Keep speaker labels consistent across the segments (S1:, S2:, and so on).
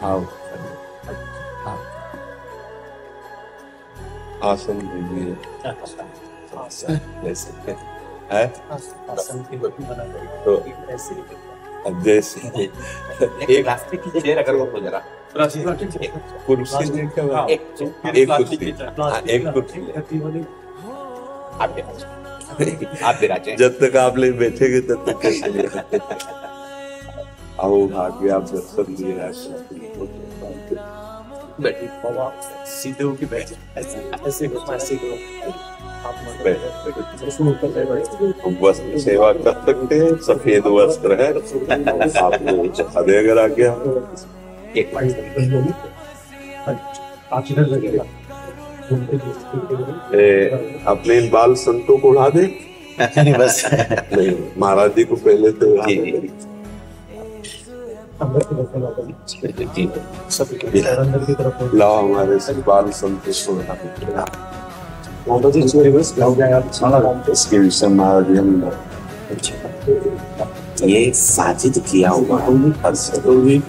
S1: आओ आओ। आसन लीजिए जैसे है तो अब जैसे
S2: एक प्लास्टिक की चेयर अगर वो जरा
S1: कुर्सी लेकर एक कुर्सी, हाँ, एक कुर्सी
S2: आप विराजे।
S1: जब तक आप ले बैठेंगे तब तक कैसे आओ भाग्य आप दर्शन दिए
S2: बैठिए सीधे होके बैठे ऐसे
S1: वस्त्र सेवा कर सकते हैं, सफेद वस्त्र है आपको चढ़ा अगर आ गया
S2: एक बार
S1: अपने इन बाल संतों को उड़ा दे
S2: बस
S1: नहीं महाराज जी को पहले तो लाओ हमारे से बाल संतों को इसके विषय महाराज जी हम
S2: ये साजिद किया हुआ शिवलिंग,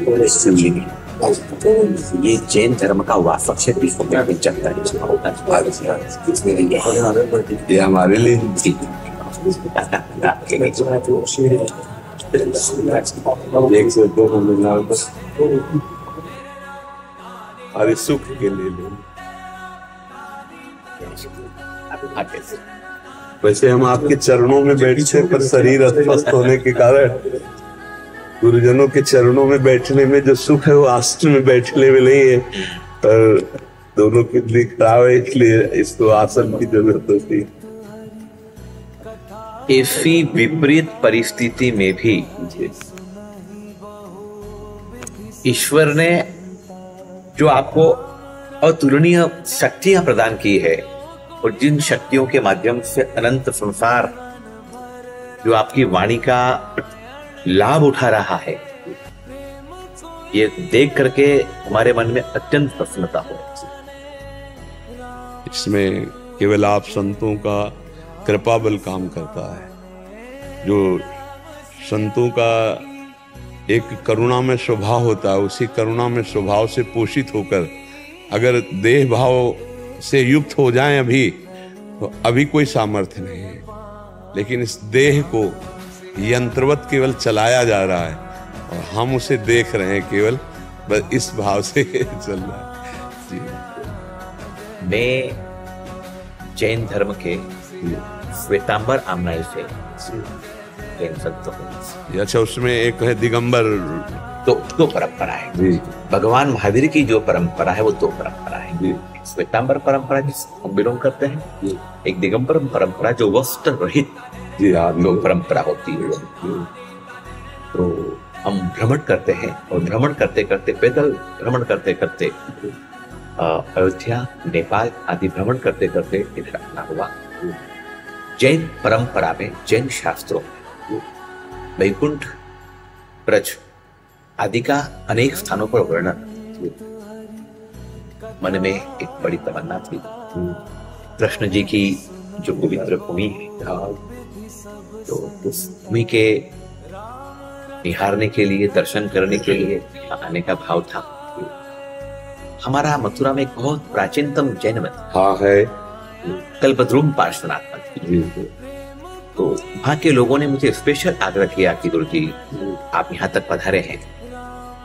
S2: ये जैन धर्म का वास्तव से विश्व में भी चलता है।
S1: ये हमारे लिए एक से दो मिलना हमारे सुख के लिए वैसे हम आपके चरणों में बैठे पर शरीर अस्वस्थ होने के कारण गुरुजनों के चरणों में बैठने में जो सुख है वो आसन में बैठने में नहीं है, पर दोनों की दिख खराब है इसलिए इसको आसन की जरूरत होती है।
S2: ऐसी विपरीत परिस्थिति में भी ईश्वर ने जो आपको अतुलनीय शक्तियां प्रदान की है और जिन शक्तियों के माध्यम से अनंत संसार जो आपकी वाणी का लाभ उठा रहा है, ये देख करके हमारे मन में अत्यंत प्रसन्नता हो।
S1: इसमें केवल आप संतों का कृपा बल काम करता है। जो संतों का एक करुणा में स्वभाव होता है, उसी करुणा में स्वभाव से पोषित होकर अगर देह भाव से युक्त हो जाएं अभी तो अभी कोई सामर्थ्य नहीं है, लेकिन इस देह को यंत्रवत केवल चलाया जा रहा है और हम उसे देख रहे हैं केवल बस इस भाव से चल रहा है जी।
S2: मैं जैन धर्म के श्वेतांबर आमनाई से जैन संत हूँ।
S1: अच्छा, उसमें एक है दिगंबर,
S2: दो परंपरा है। भगवान महावीर की जो परंपरा है वो दो परंपरा है। श्वेतांबर परंपरा जिसको हम बिलोंग करते हैं, एक दिगंबर परंपरा जो वस्त्र रहित जो परंपरा होती है। तो हम भ्रमण करते हैं और भ्रमण करते करते पैदल भ्रमण करते करते अयोध्या, नेपाल आदि भ्रमण करते करते इधर आना हुआ। जैन परंपरा में, जैन शास्त्रों में वैकुंठ, ब्रज आदि का अनेक स्थानों पर वर्णन। मन में एक बड़ी तमन्ना थी, कृष्ण जी की जो पवित्र भूमि है, तो उस भूमि के निहारने के लिए, दर्शन करने के लिए आने का भाव था। हमारा मथुरा में एक बहुत प्राचीनतम जैन मंदिर है, कल्पद्रुम पार्श्वनाथ मंदिर। तो वहां के लोगों ने मुझे स्पेशल आग्रह किया कि गुरु जी आप यहाँ तक पधारे हैं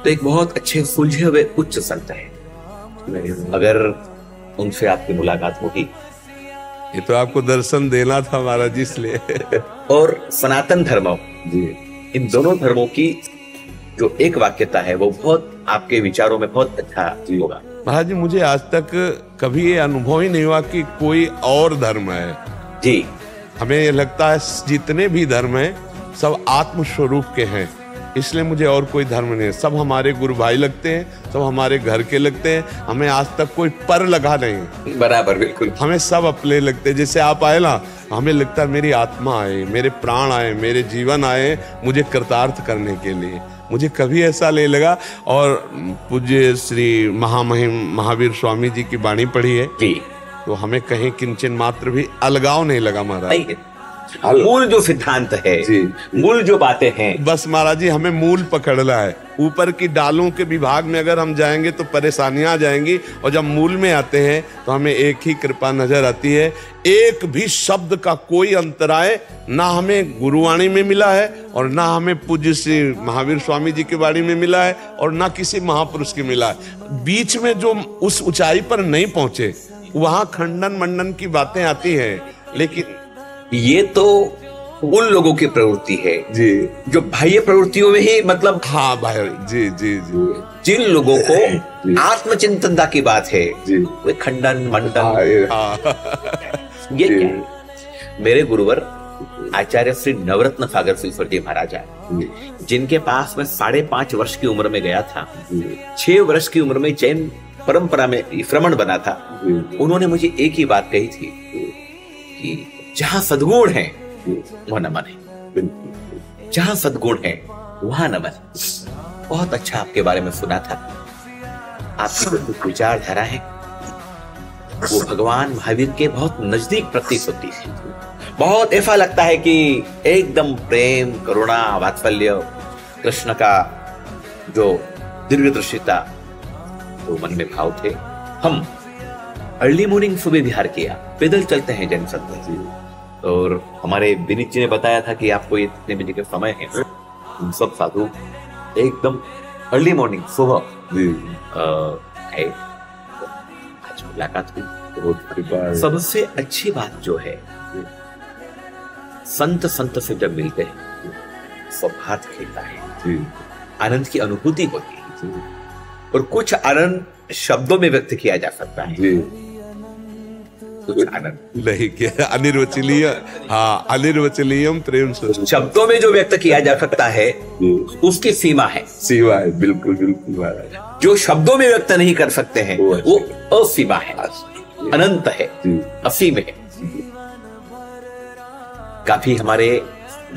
S2: तो एक बहुत अच्छे सुलझे हुए उच्च संत है, अगर उनसे आपकी मुलाकात होगी।
S1: ये तो आपको दर्शन देना था महाराज जी इसलिए।
S2: और सनातन धर्मों जी, इन दोनों धर्मों की जो एक वाक्यता है वो बहुत आपके विचारों में बहुत अच्छा होगा।
S1: महाराज जी, मुझे आज तक कभी ये अनुभव ही नहीं हुआ कि कोई और धर्म है
S2: जी।
S1: हमें ये लगता है जितने भी धर्म हैं सब आत्म स्वरूप के हैं, इसलिए मुझे और कोई धर्म नहीं है। सब हमारे गुरु भाई लगते हैं, सब हमारे घर के लगते हैं, हमें आज तक कोई पर लगा नहीं।
S2: बराबर, बिल्कुल।
S1: हमें सब अपने लगते हैं। जैसे आप आए ना, हमें लगता है मेरी आत्मा आए, मेरे प्राण आए, मेरे जीवन आए मुझे कृतार्थ करने के लिए। मुझे कभी ऐसा नहीं लगा। और पूज्य श्री महामहिम महावीर स्वामी जी की वाणी पढ़ी है
S2: जी,
S1: तो हमें कहीं किंचन मात्र भी अलगाव नहीं लगा महाराज।
S2: मूल जो सिद्धांत है, मूल जो बातें हैं,
S1: बस महाराज जी हमें मूल पकड़ना है। ऊपर की डालों के विभाग में अगर हम जाएंगे तो परेशानियां आ जाएंगी, और जब मूल में आते हैं तो हमें एक ही कृपा नजर आती है। एक भी शब्द का कोई अंतराय ना हमें गुरुवाणी में मिला है, और ना हमें पूज्य श्री महावीर स्वामी जी की वाणी में मिला है, और ना किसी महापुरुष की मिला है। बीच में जो उस ऊंचाई पर नहीं पहुंचे वहां खंडन मंडन की बातें आती हैं, लेकिन
S2: ये तो उन लोगों की प्रवृत्ति है
S1: जी
S2: जो बाह्य प्रवृत्तियों में ही, मतलब
S1: हाँ भाई जी जी जी,
S2: जिन लोगों को आत्मचिंतनता की बात है वे खंडन मंडन ये क्या है? मेरे गुरुवर आचार्य श्री नवरत्न सागर श्रीश्वर जी महाराज है, जिनके पास मैं 5.5 वर्ष की उम्र में गया था। 6 वर्ष की उम्र में जैन परंपरा में श्रमण बना था। उन्होंने मुझे एक ही बात कही थी कि जहां सद्गुण है वह नमन है, जहां सद्गुण है वहां नमन। बहुत अच्छा आपके बारे में सुना था, आपकी जो विचारधारा है वो भगवान महावीर के बहुत नजदीक प्रतीत होती है। बहुत ऐसा लगता है कि एकदम प्रेम, करुणा, वात्सल्य, कृष्ण का जो दीर्घदर्शिता तो मन में भाव थे। हम अर्ली मॉर्निंग सुबह विहार किया, पैदल चलते हैं जैन संत जी, और हमारे विनीत जी ने बताया था कि आपको इतने बजे के समय है। हम सब साधु एकदम अर्ली मॉर्निंग सुबह है। आज मुलाकात हुई। सबसे अच्छी बात जो है, संत से जब मिलते हैं सौभाग्य खिलता है, आनंद की अनुभूति होती है, और कुछ आनंद शब्दों में व्यक्त किया जा सकता है। आनंद
S1: नहीं किया अनिर्वचनीय, हाँ अनिर्वचनीयम प्रेम से
S2: शब्दों में जो व्यक्त किया जा सकता है उसकी सीमा है।
S1: बिल्कुल बिल्कुल महाराज।
S2: जो शब्दों में व्यक्त नहीं कर सकते हैं वो असीमा है, अनंत है, असीम है। काफी हमारे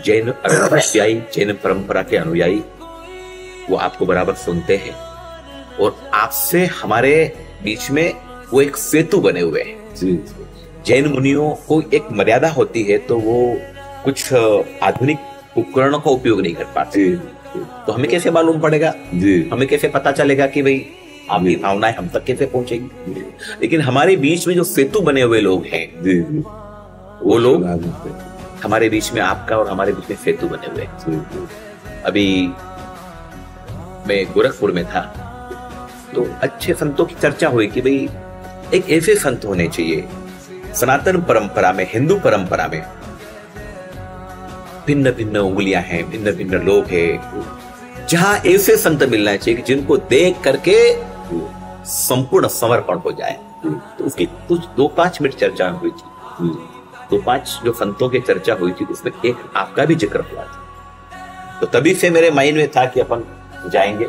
S2: जैन अनुयायी, जैन परंपरा के अनुयायी वो आपको बराबर सुनते हैं, और आपसे हमारे बीच में वो एक सेतु बने हुए हैं। जैन मुनियों को एक मर्यादा होती है, तो वो कुछ आधुनिक उपकरणों का उपयोग नहीं कर पाते। तो हमें कैसे मालूम पड़ेगा, हमें कैसे पता चलेगा कि भाई आपकी भावनाएं हम तक कैसे पहुंचेगी? लेकिन हमारे बीच में जो सेतु बने हुए लोग हैं, वो लोग हमारे बीच में, आपका और हमारे बीच में सेतु बने हुए हैं। अभी मैं गोरखपुर में था, तो अच्छे संतों की चर्चा हुई कि भाई एक ऐसे संत होने चाहिए सनातन परंपरा में, हिंदू परंपरा में भिन्न भिन्न उंगलियां हैं, भिन्न भिन्न लोग हैं, जहां ऐसे संत मिलना चाहिए कि जिनको देख करके संपूर्ण समर्पण हो जाए। तो उसकी कुछ 2-5 मिनट चर्चा हुई थी। 2-5 जो संतों की चर्चा हुई थी उसमें एक आपका भी जिक्र हुआ था। तो तभी से मेरे माइंड में था कि अपन जाएंगे,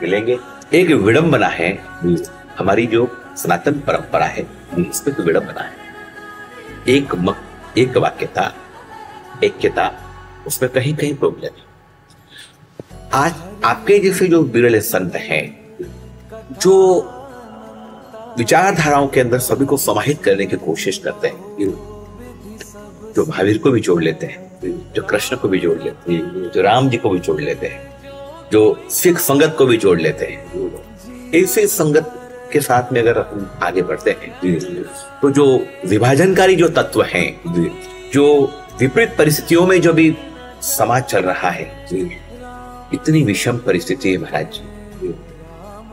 S2: मिलेंगे। एक विडंबना है हमारी जो सनातन परंपरा है, इसमें तो विडंबना है। एक वाक्यता, ऐक्यता, उसमें कहीं कहीं प्रॉब्लम है। आज आपके जैसे जो विरले संत हैं, जो विचारधाराओं के अंदर सभी को समाहित करने की कोशिश करते हैं, जो महावीर को भी जोड़ लेते हैं, जो कृष्ण को भी जोड़ लेते हैं, जो राम जी को भी जोड़ लेते हैं, जो सिख संगत को भी जोड़ लेते हैं, ऐसे संगत के साथ में अगर हम आगे बढ़ते हैं तो जो विभाजनकारी जो तत्व हैं, जो विपरीत परिस्थितियों में जो भी समाज चल रहा है, इतनी विषम परिस्थिति है महाराज।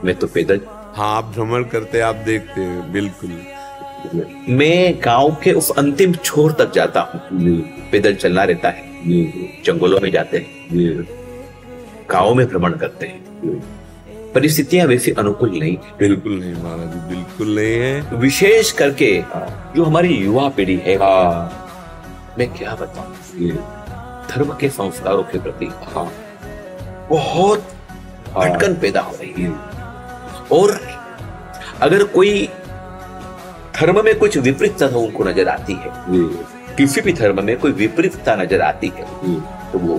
S2: मैं तो पैदल,
S1: हाँ आप भ्रमण करते, आप देखते हैं, बिल्कुल।
S2: मैं गांव के उस अंतिम छोर तक जाता हूँ, पैदल चलना रहता है, जंगलों में जाते हैं, गांव में भ्रमण करते हैं। परिस्थितियां वैसी अनुकूल नहीं,
S1: बिल्कुल नहीं महाराज, बिल्कुल नहीं है।
S2: विशेष करके जो हमारी युवा पीढ़ी है, मैं क्या बताऊं, धर्म के संस्कारों के प्रति बहुत भटकन पैदा हो रही है। और अगर कोई धर्म में कुछ विपरीतता उनको नजर आती है, किसी भी धर्म में कोई विपरीतता नजर आती है, तो वो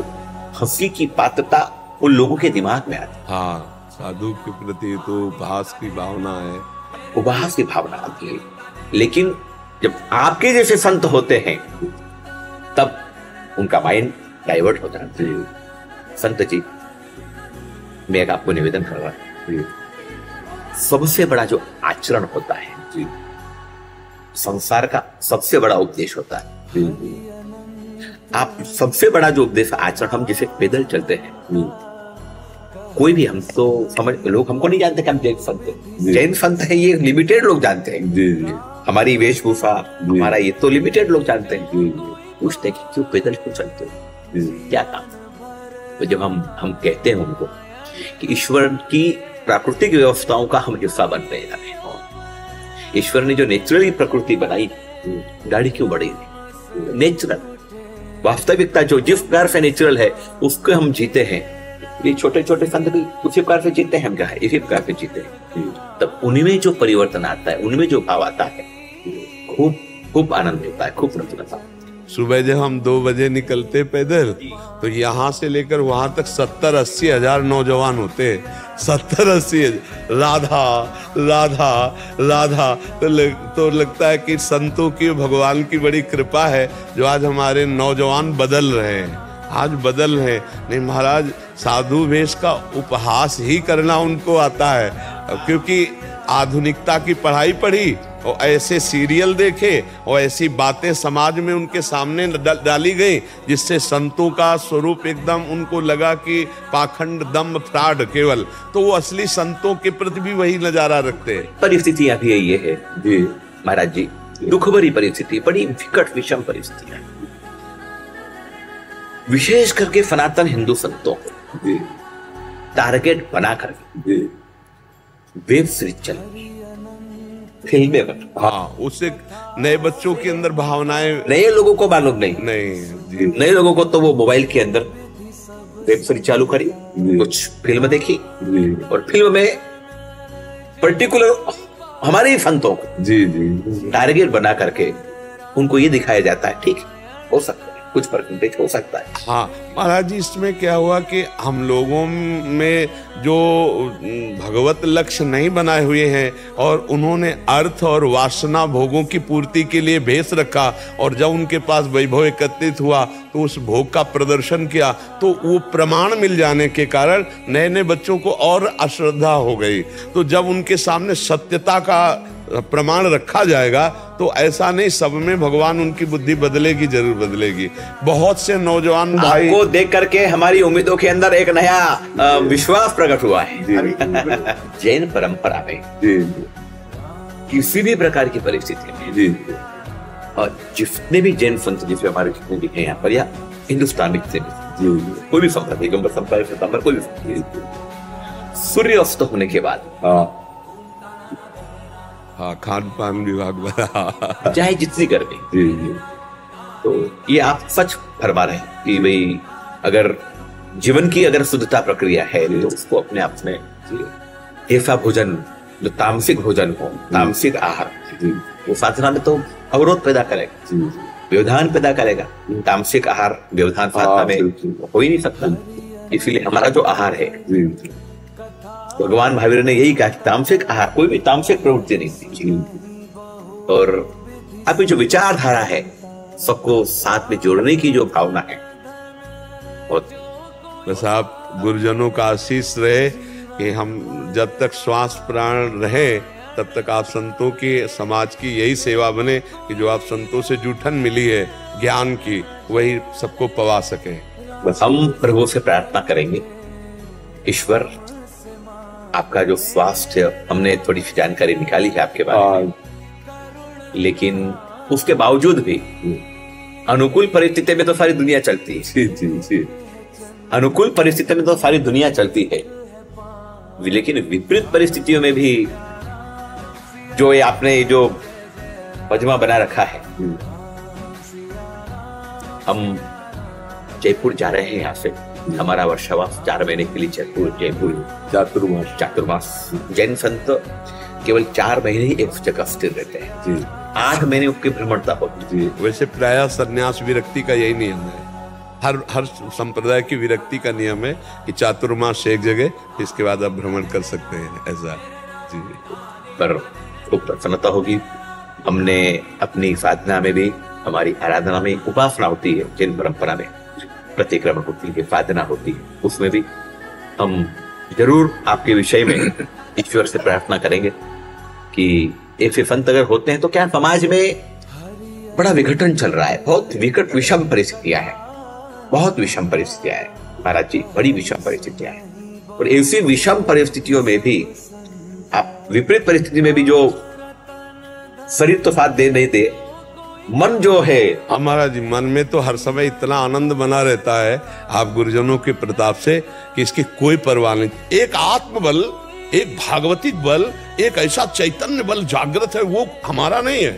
S2: हंसी की पात्रता उन लोगों के दिमाग में आती है।
S1: हाँ, साधु के प्रति तो उपहास की भावना है,
S2: उपहास की भावना आती है। लेकिन जब आपके जैसे संत होते हैं, तब उनका माइंड डाइवर्ट हो जाता है। संत जी, मैं एक आपको निवेदन कर रहा हूं, सबसे बड़ा जो आचरण होता है जी, संसार का सबसे बड़ा उपदेश होता है। आप सबसे बड़ा जो उपदेश आचरण, हम जिसे पैदल चलते हैं, कोई भी, हम तो समझ, लोग हमको नहीं जानते कि हम जैन संत हैं। जैन संत है ये लिमिटेड लोग जानते हैं। हमारी वेशभूषा, हमारा ये तो लिमिटेड लोग जानते हैं। पूछते हैं कि क्यों पैदल क्यों चलते हो, क्या काम? तो जब हम कहते हैं उनको कि ईश्वर की प्राकृतिक व्यवस्थाओं का हम हिस्सा बन रहे हैं, ईश्वर ने जो नेचुरली प्रकृति बनाई, गाड़ी क्यों बढ़ी? नेचुरल वास्तविकता जो जिस प्रकार से नेचुरल है उसको हम जीते हैं। ये छोटे छोटे संत भी उसी प्रकार से जीते हैं, हम क्या है इसी प्रकार से जीते हैं। तब उनमें जो परिवर्तन आता है, उनमें जो भाव आता है, खूब खूब आनंद होता है, खूब प्रसन्नता।
S1: सुबह जब हम 2 बजे निकलते पैदल, तो यहाँ से लेकर वहां तक 70-80 हजार नौजवान होते हैं। 70-80 राधा राधा राधा। तो लगता है कि संतों की, भगवान की बड़ी कृपा है जो आज हमारे नौजवान बदल रहे हैं, आज बदल रहे हैं। नहीं महाराज, साधु वेश का उपहास ही करना उनको आता है, क्योंकि आधुनिकता की पढ़ाई पढ़ी और ऐसे सीरियल देखे और ऐसी बातें समाज में उनके सामने डाली गई, जिससे संतों का स्वरूप एकदम उनको लगा कि पाखंड, दम्भ, फ्रॉड केवल। तो वो असली संतों के प्रति भी वही नजारा रखते हैं।
S2: परिस्थितियां भी ये है जी महाराज जी, दुख भरी परिस्थिति, बड़ी विकट विषम परिस्थितियां, विशेष करके सनातन हिंदू संतों को टारगेट बनाकर वेब सीरीज चल, फिल्में बन,
S1: हाँ, उससे नए बच्चों के अंदर भावनाएं,
S2: नए लोगों को मालूम नहीं, नए लोगों को तो वो मोबाइल के अंदर वेब सीरीज चालू करी, कुछ फिल्म देखी, और फिल्म में पर्टिकुलर हमारे संतों को टारगेट बना करके उनको ये दिखाया जाता है। ठीक हो सकता है, कुछ परसेंटेज हो सकता है।
S1: हाँ महाराज जी, इसमें क्या हुआ कि हम लोगों में जो भगवत लक्ष्य नहीं बनाए हुए हैं, और उन्होंने अर्थ और वासना भोगों की पूर्ति के लिए भेष रखा, और जब उनके पास वैभव एकत्रित हुआ तो उस भोग का प्रदर्शन किया, तो वो प्रमाण मिल जाने के कारण नए नए बच्चों को और अश्रद्धा हो गई। तो जब उनके सामने सत्यता का प्रमाण रखा जाएगा, तो ऐसा नहीं, सब में भगवान उनकी बुद्धि बदलेगी, जरूर बदलेगी। बहुत से नौजवान भाई
S2: को देख करके हमारी उम्मीदों के अंदर एक नया विश्वास प्रकट हुआ है। जैन परंपरा में किसी भी प्रकार की परिस्थिति में, और जितने भी जैन संत, जिसमें हमारे जितने भी हैं यहाँ पर या हिंदुस्तान में, कोई भी संप्रदाय, कोई भी सूर्यास्त होने के बाद,
S1: हाँ, खान पान विभाग बना,
S2: चाहे जितनी गर्मी, तो ये आप सच फरमा रहे हैं कि भाई अगर जीवन की अगर शुद्धता प्रक्रिया है, तो उसको अपने आप में ऐसा भोजन जो तामसिक भोजन हो, तामसिक आहार, वो साधना में तो अवरोध पैदा करेगा, व्यवधान पैदा करेगा। तामसिक आहार व्यवधान साधना में हो ही नहीं सकता। इसीलिए हमारा जो आहार है, भगवान महावीर ने यही कहा कि तामसिक आहार, कोई भी तामसिक प्रवृत्ति नहीं थी। और अभी जो विचारधारा है, सबको साथ में जोड़ने की जो भावना है, और
S1: बस आप गुरुजनों का आशीष रहे कि हम जब तक श्वास प्राण रहे, तब तक आप संतों की, समाज की यही सेवा बने कि जो आप संतों से जूठन मिली है ज्ञान की, वही सबको पवा सके।
S2: बस हम प्रभु से प्रार्थना करेंगे, ईश्वर आपका जो स्वास्थ्य, हमने थोड़ी सी जानकारी निकाली है आपके बारे में, लेकिन उसके बावजूद भी अनुकूल परिस्थिति में तो सारी दुनिया चलती है। अनुकूल परिस्थिति में तो सारी दुनिया चलती है, लेकिन विपरीत परिस्थितियों में भी जो ये आपने जो पजमा बना रखा है, हम जयपुर जा रहे हैं यहाँ से, हमारा वर्षावास 4 महीने के लिए जयपुर चातुर्मास। जैन संत केवल 4 महीने ही एक जगह स्थिर रहते हैं, 8 महीने उसकी भ्रमणता होती है।
S1: वैसे प्रायः संन्यास विरक्ति का यही नियम है, हर संप्रदाय की विरक्ति का नियम है कि चातुर्मास एक जगह, इसके बाद आप भ्रमण कर सकते हैं, ऐसा जी।
S2: पर खूब प्रसन्नता होगी, हमने अपनी साधना में भी हमारी आराधना में उपासना होती है, जैन परंपरा में प्रतिक्रमण होती है, साधना होती है, उसमें भी हम जरूर आपके विषय में ईश्वर से प्रार्थना करेंगे कि ऐसे संत अगर होते हैं तो क्या समाज में बड़ा विघटन चल रहा है, बहुत विकट विषम परिस्थितियां हैं, बहुत विषम परिस्थितियां हैं महाराज जी, बड़ी विषम परिस्थितियां हैं। और ऐसी विषम परिस्थितियों में भी आप विपरीत परिस्थिति में भी जो शरीर तो साथ दे नहीं दे, मन जो है
S1: हमारा जी मन में तो हर समय इतना आनंद बना रहता है आप गुरुजनों के प्रताप से कि इसकी कोई परवाह नहीं। एक आत्मबल, एक भागवतिक बल, एक ऐसा चैतन्य बल जागृत है, वो हमारा नहीं है,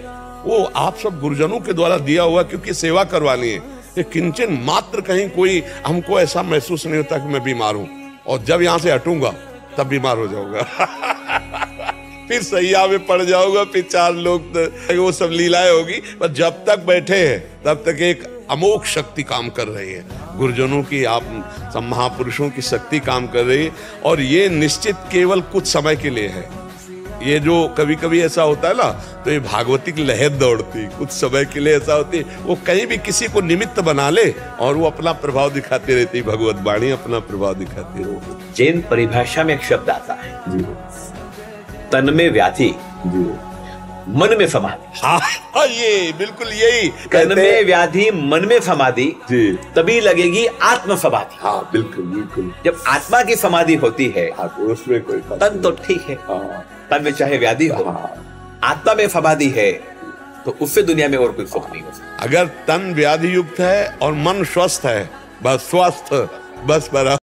S1: वो आप सब गुरुजनों के द्वारा दिया हुआ, क्योंकि सेवा करवानी है। ये किंचन मात्र कहीं कोई हमको ऐसा महसूस नहीं होता कि मैं बीमार हूं, और जब यहां से हटूंगा तब बीमार हो जाऊंगा फिर सैया में पड़ जाऊंगा, फिर 4 लोग वो सब लीलाएं होगी, पर जब तक बैठे हैं तब तक एक अमोघ शक्ति काम कर रही है, गुरुजनों की, आप सब महापुरुषों की शक्ति काम कर रही है। और ये निश्चित केवल कुछ समय के लिए है। ये जो कभी कभी ऐसा होता है ना, तो ये भागवतिक लहर दौड़ती कुछ समय के लिए ऐसा होती है, वो कहीं भी किसी को निमित्त बना ले और वो अपना प्रभाव दिखाती रहती है, भगवत वाणी अपना प्रभाव दिखाती रहती।
S2: जैन परिभाषा में एक शब्द आता है जी, तन में व्याधि जी, मन में समाधि।
S1: हाँ, ये बिल्कुल यही
S2: तन में व्याधि, मन में समाधि
S1: जी,
S2: तभी लगेगी आत्म समाधि।
S1: हाँ बिल्कुल बिल्कुल।
S2: जब आत्मा की समाधि होती है
S1: तो उसमें कोई
S2: तन तो ठीक है, तन में चाहे व्याधि हो, आत्मा में समाधि है तो उससे दुनिया में और कोई सुख नहीं हो सकता।
S1: अगर तन व्याधि युक्त है और मन स्वस्थ है, बस स्वस्थ, बस बराबर।